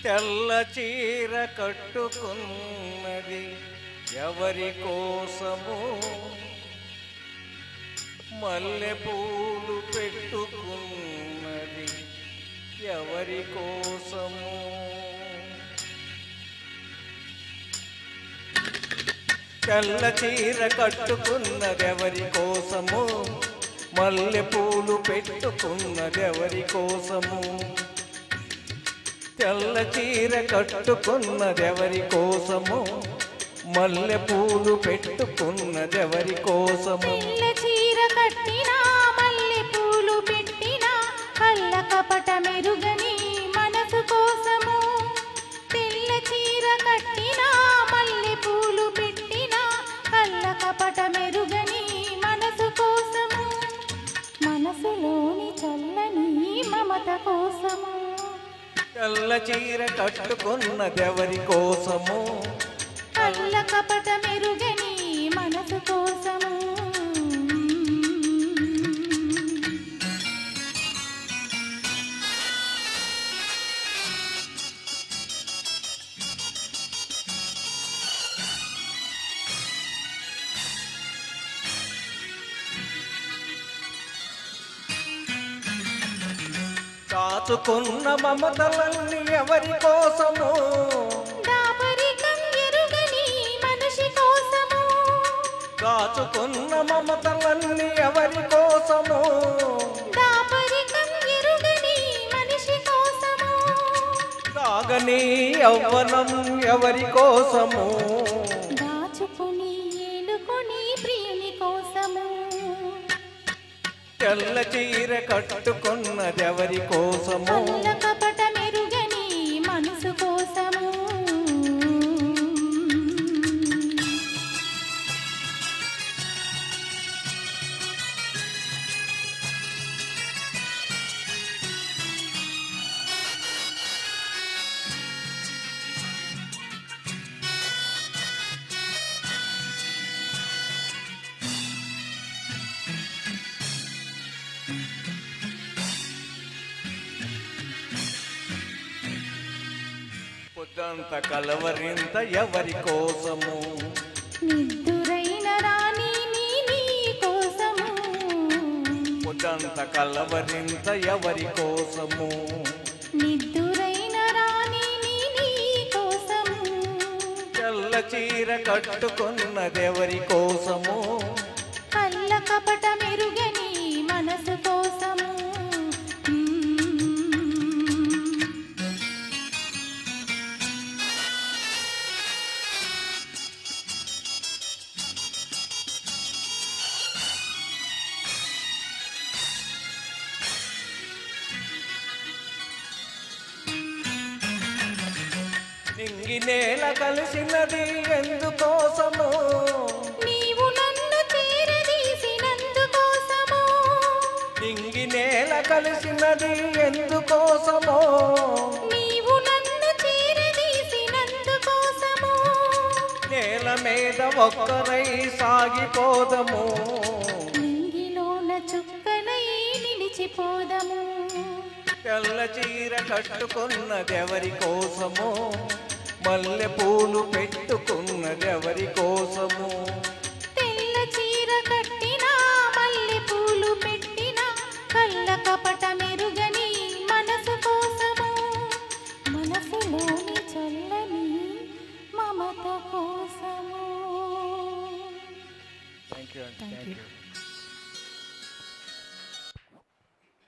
తెల్ల చీర కట్టుకున్నది ఎవరి కోసము, మల్లె పూలు పెట్టుకున్నది ఎవరి కోసము. తెల్ల చీర కట్టుకున్నది ఎవరి కోసము, మల్లె పూలు పెట్టుకున్నది ఎవరి కోసము. తెల్ల చీర కట్టుకున్నది ఎవరి కోసము, మల్లె పూలు పెట్టుకున్నది ఎవరి కోసము. తెల్ల చీర కట్టినా మల్లె పూలు పెట్టినా కళ్ళ కపట మెరుగని మనసు కోసము. తెల్ల చీర కట్టినా మల్లె పూలు పెట్టినా కళ్ళ కపట మెరుగని మనసు కోసము. మనసులోని చల్లని మమత కోసము. తెల్ల చీర కట్టుకున్నది ఎవరి కోసము, కళ్ళ కపట మెరుగని మనసు కోసము. దాచుకున్న మమతలన్నీ ఎవరి కోసము, దాపరికం ఎరుగని మనిషి కోసము. దాచుకున్న మమతలన్నీ ఎవరి కోసము, దాపరికం ఎరుగని మనిషి కోసము. సాగని యవ్వనం ఎవరి కోసము, దాచుకుని ఏలుకొని ప్రియుని కోసము. తెల్ల చీర కట్టుకున్నది ఎవరి కోసము, కళ్ళ కపట మెరుగని మనసు కోసము. పొద్దంత కలవరింత ఎవరి కోసము, నిద్దురైన రాణి నీ కోసము. పొద్దంత కలవరింత ఎవరి కోసము, నిద్దురైన రాణి నీ కోసము. తెల్ల చీర కట్టుకున్నది ఎవరి కోసము, కళ్ళ కపట మెరుగని మనసు కోసము. నింగి నేల కలిసినది ఎందుకోసము, నీవు నన్ను చేరదీసినందుకోసము. నింగి నేల కలిసినది ఎందుకోసము, నీవు నన్ను చేరదీసినందుకోసము. నేల మీద ఒక్కరై సాగిపోదము, నింగిలోన చుక్కలై నిలిచిపోదము. తెల్ల చీర కట్టుకున్నది ఎవరి కోసము, మల్లె పూలు పెట్టుకున్నది ఎవరి కోసము. తెల్ల చీర కట్టినా మల్లె పూలు పెట్టినా కళ్ళ కపట మెరుగని మనసు కోసము. మనసులోని చల్లని మమత కోసము. Thank you.